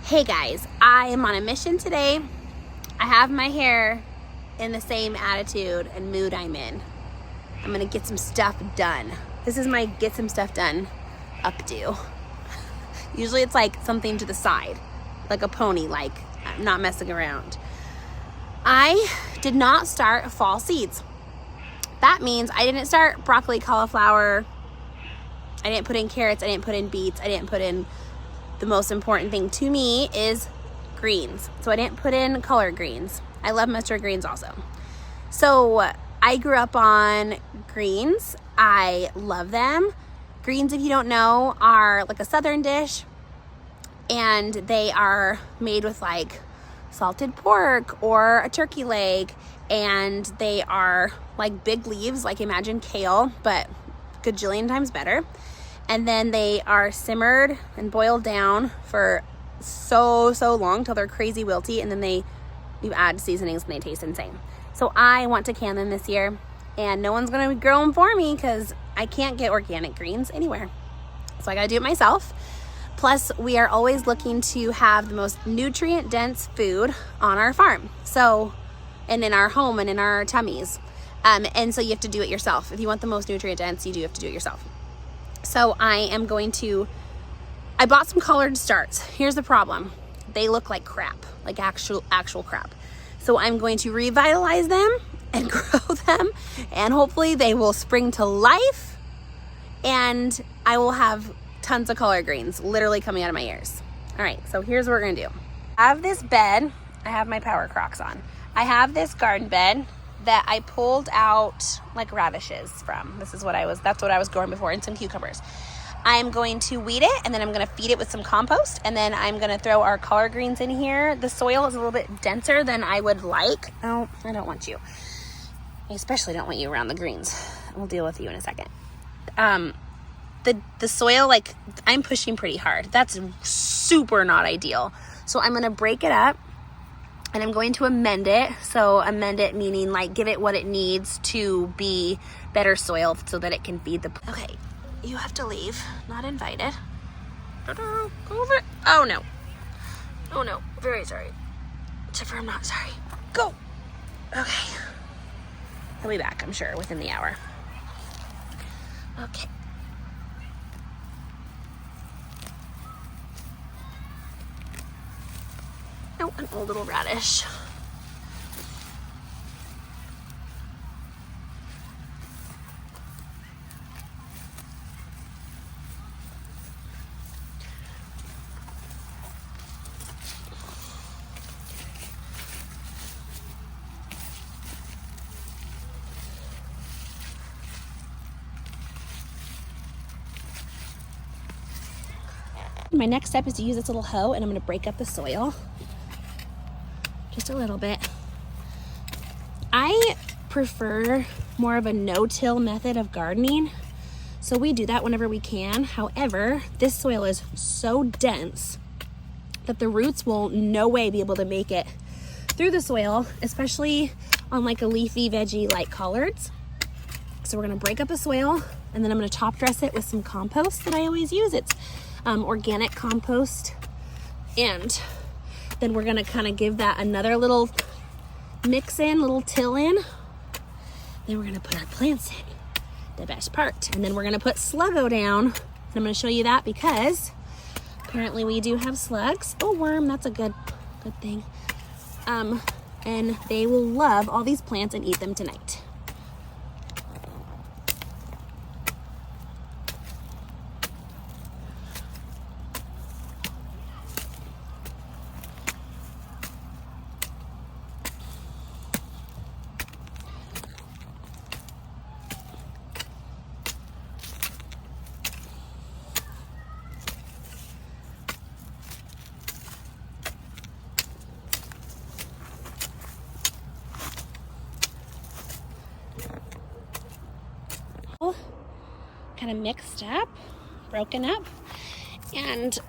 Hey guys, I am on a mission today. I have my hair in the same attitude and mood I'm in. I'm gonna get some stuff done. This is my get some stuff done updo. Usually it's like something to the side, like a pony, like I'm not messing around. I did not start fall seeds. That means I didn't start broccoli, cauliflower. I didn't put in carrots, I didn't put in beets, I didn't put in, the most important thing to me is greens. So I didn't put in collard greens. I love mustard greens also. So I grew up on greens. I love them. Greens, if you don't know, are like a southern dish, and they are made with like salted pork or a turkey leg, and they are like big leaves, like imagine kale, but gajillion times better. And then they are simmered and boiled down for so long till they're crazy wilty, and then you add seasonings and they taste insane. So I want to can them this year, and no one's gonna grow them for me because I can't get organic greens anywhere. So I gotta do it myself. Plus, we are always looking to have the most nutrient dense food on our farm. So, and in our home and in our tummies. And so you have to do it yourself. If you want the most nutrient dense, you do have to do it yourself. So I bought some collared starts. Here's the problem. They look like crap, like actual crap. So I'm going to revitalize them and grow them, and hopefully they will spring to life, and I will have tons of collard greens literally coming out of my ears. All right, so here's what we're gonna do. I have this bed, I have my power Crocs on. I have this garden bed that I pulled out like radishes from. That's what I was growing before, and some cucumbers. I'm going to weed it, and then I'm gonna feed it with some compost, and then I'm gonna throw our collard greens in here. The soil is a little bit denser than I would like. Oh, I don't want you. I especially don't want you around the greens. We'll deal with you in a second. The soil, like, I'm pushing pretty hard. That's super not ideal. So I'm gonna break it up, and I'm going to amend it. So amend it meaning like give it what it needs to be better soil so that it can feed the... Okay, you have to leave. Not invited. Go over. Oh no. Oh no, very sorry. Chipper, I'm not sorry. Go. Okay. He'll be back, I'm sure, within the hour. Okay. Oh, an old little radish. My next step is to use this little hoe, and I'm going to break up the soil just a little bit. I prefer more of a no-till method of gardening, so we do that whenever we can. However, this soil is so dense that the roots will no way be able to make it through the soil, especially on like a leafy veggie like collards. So we're gonna break up the soil, and then I'm gonna top dress it with some compost that I always use. It's organic compost, and then we're gonna kind of give that another little mix in, little till in. Then we're gonna put our plants in, the best part. And then we're gonna put Sluggo down. And I'm gonna show you that because apparently we do have slugs. Oh, worm, that's a good thing. And they will love all these plants and eat them tonight. Kind of mixed up, broken up, and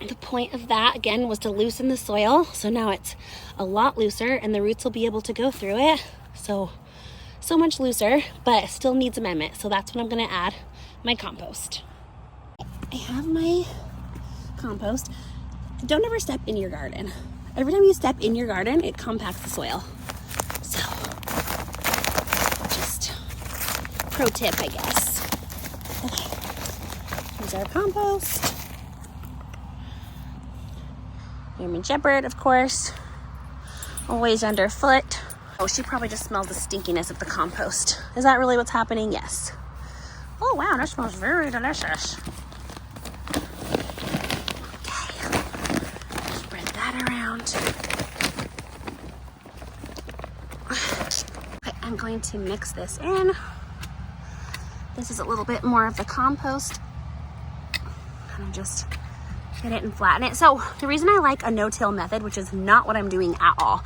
the point of that again was to loosen the soil. So now it's a lot looser, and the roots will be able to go through it. So much looser, but still needs amendment. So that's when I'm going to add my compost. I have my compost. don't ever step in your garden. Every time you step in your garden, it compacts the soil. So, just pro tip, I guess. Okay, here's our compost. German Shepherd, of course, always underfoot. Oh, she probably just smells the stinkiness of the compost. Is that really what's happening? Yes. Oh, wow, that smells very delicious. Okay, spread that around. Okay, I'm going to mix this in. This is a little bit more of the compost. And just get it and flatten it. So the reason I like a no-till method, which is not what I'm doing at all.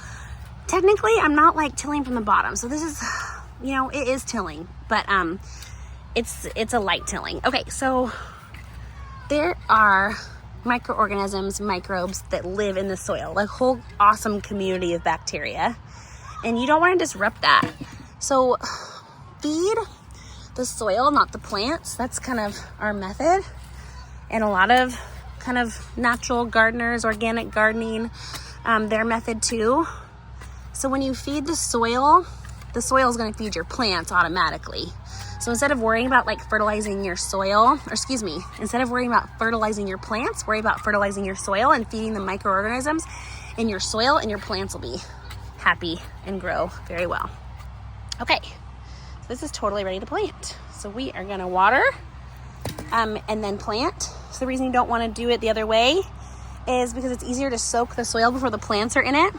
Technically, I'm not like tilling from the bottom. So this is, you know, it is tilling, but it's a light tilling. Okay, so there are microorganisms, microbes that live in the soil, like a whole awesome community of bacteria. And you don't want to disrupt that. So feed the soil, not the plants. That's kind of our method. And a lot of kind of natural gardeners, organic gardening, their method too. So when you feed the soil is going to feed your plants automatically. So instead of worrying about like fertilizing your soil, or excuse me, instead of worrying about fertilizing your plants, worry about fertilizing your soil and feeding the microorganisms in your soil, and your plants will be happy and grow very well. Okay, so this is totally ready to plant. So we are gonna water and then plant. So the reason you don't want to do it the other way is because it's easier to soak the soil before the plants are in it,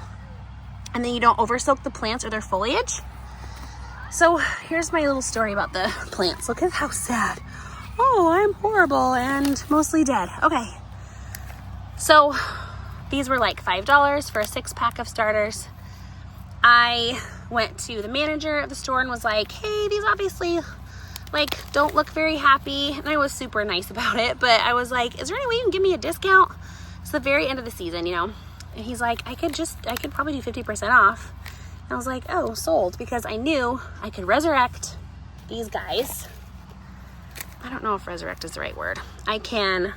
and then you don't over soak the plants or their foliage. So here's my little story about the plants. Look at how sad. Oh, I'm horrible and mostly dead. Okay, so these were like $5 for a 6-pack of starters. I went to the manager at the store and was like, hey, these obviously like don't look very happy. And I was super nice about it, but I was like, is there any way you can give me a discount? It's the very end of the season, you know? And he's like, I could probably do 50% off. And I was like, oh, sold, because I knew I could resurrect these guys. I don't know if resurrect is the right word. I can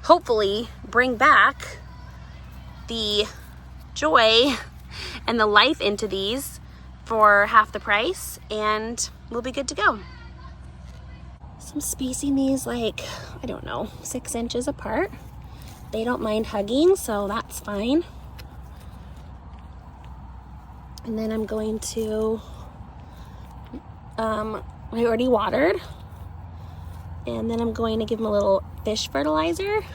hopefully bring back the joy and the life into these for half the price, and we'll be good to go. So I'm spacing these like, I don't know, 6 inches apart. They don't mind hugging, so that's fine. And then I'm going to, I already watered. And then I'm going to give them a little fish fertilizer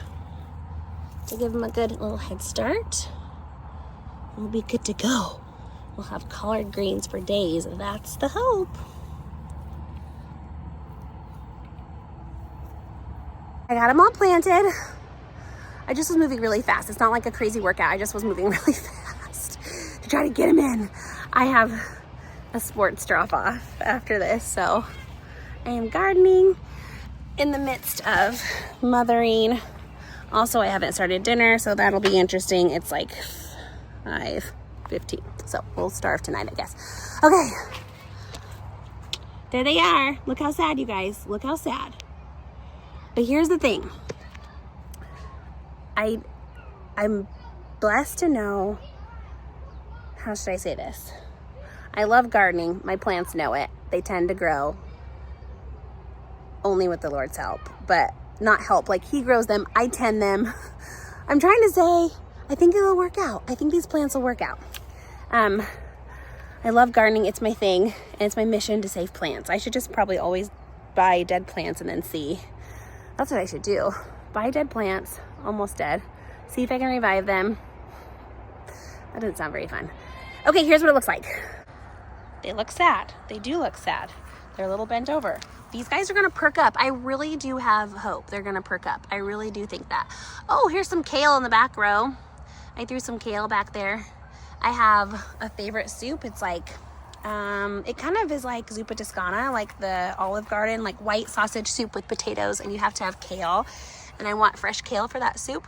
to give them a good little head start. We'll be good to go. We'll have collard greens for days. That's the hope. I got them all planted. I just was moving really fast. It's not like a crazy workout. I just was moving really fast to try to get them in. I have a sports drop off after this, so I am gardening in the midst of mothering. Also, I haven't started dinner, so that'll be interesting. It's like 5:15, so we'll starve tonight, I guess. Okay, there they are. Look how sad, you guys. Look how sad. But here's the thing. I'm blessed to know, how should I say this? I love gardening. My plants know it. They tend to grow only with the Lord's help, but not help. Like He grows them, I tend them. I'm trying to say, I think it'll work out. I think these plants will work out. I love gardening. It's my thing, and it's my mission to save plants. I should just probably always buy dead plants and then see. That's what I should do. Buy dead plants, almost dead. See if I can revive them. That doesn't sound very fun. Okay, here's what it looks like. They look sad. They do look sad. They're a little bent over. These guys are gonna perk up. I really do have hope they're gonna perk up. I really do think that. Oh, here's some kale in the back row. I threw some kale back there. I have a favorite soup. It's like, it kind of is like zuppa toscana, like the Olive Garden, like white sausage soup with potatoes, and you have to have kale. And I want fresh kale for that soup.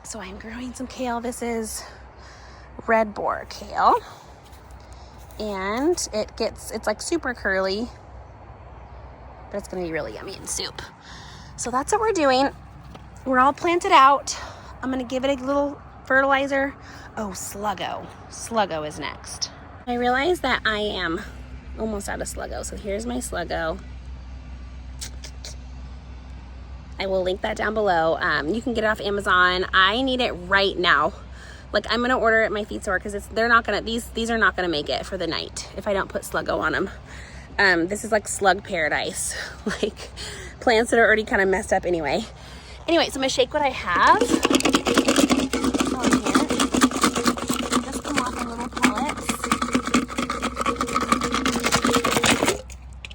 So I'm growing some kale. This is red boar kale. And it's like super curly, but it's gonna be really yummy in soup. So that's what we're doing. We're all planted out. I'm gonna give it a little fertilizer. Oh, Sluggo. Sluggo is next. I realize that I am almost out of Sluggo, so here's my Sluggo. I will link that down below. You can get it off Amazon. I need it right now. Like, I'm gonna order it at my feed store because they're not gonna, these are not gonna make it for the night if I don't put Sluggo on them. This is like slug paradise, like plants that are already kind of messed up anyway. Anyway, so I'm gonna shake what I have. On here. Just come off in little pellets.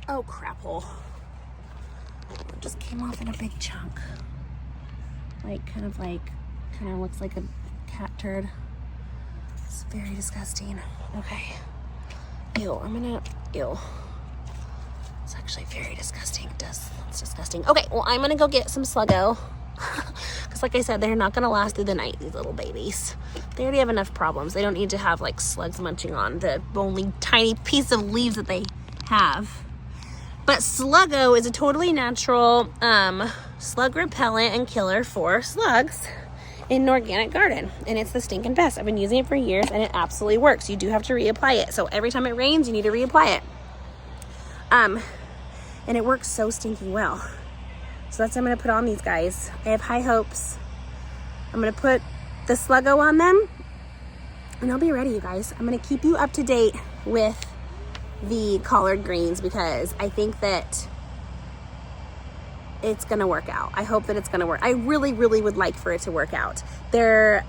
Oh, crap hole. It just came off in a big chunk. Like, kind of looks like a cat turd. It's very disgusting. Okay. Ew, ew. It's actually very disgusting. It's disgusting. Okay, well, I'm gonna go get some Sluggo. Because like I said, they're not gonna last through the night, these little babies. They already have enough problems. They don't need to have like slugs munching on the only tiny piece of leaves that they have. But Sluggo is a totally natural slug repellent and killer for slugs in an organic garden, and it's the stinking best. I've been using it for years and it absolutely works. You do have to reapply it, so every time it rains you need to reapply it, and it works so stinking well. So that's what I'm gonna put on these guys. I have high hopes. I'm gonna put the Sluggo on them and I'll be ready, you guys. I'm gonna keep you up to date with the collard greens because I think that it's gonna work out. I hope that it's gonna work. I really, really would like for it to work out. They're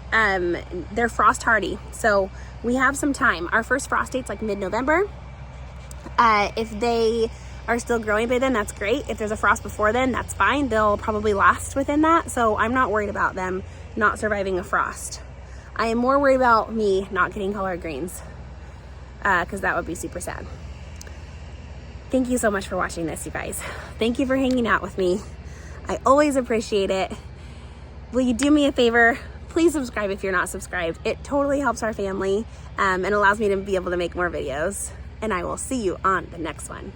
frost hardy, so we have some time. Our first frost date's like mid-November. If they are still growing by then, that's great. If there's a frost before then, that's fine. They'll probably last within that, so I'm not worried about them not surviving a frost. I am more worried about me not getting collard greens because that would be super sad. Thank you so much for watching this, you guys. Thank you for hanging out with me. I always appreciate it. Will you do me a favor? Please subscribe if you're not subscribed. It totally helps our family and allows me to be able to make more videos. And I will see you on the next one.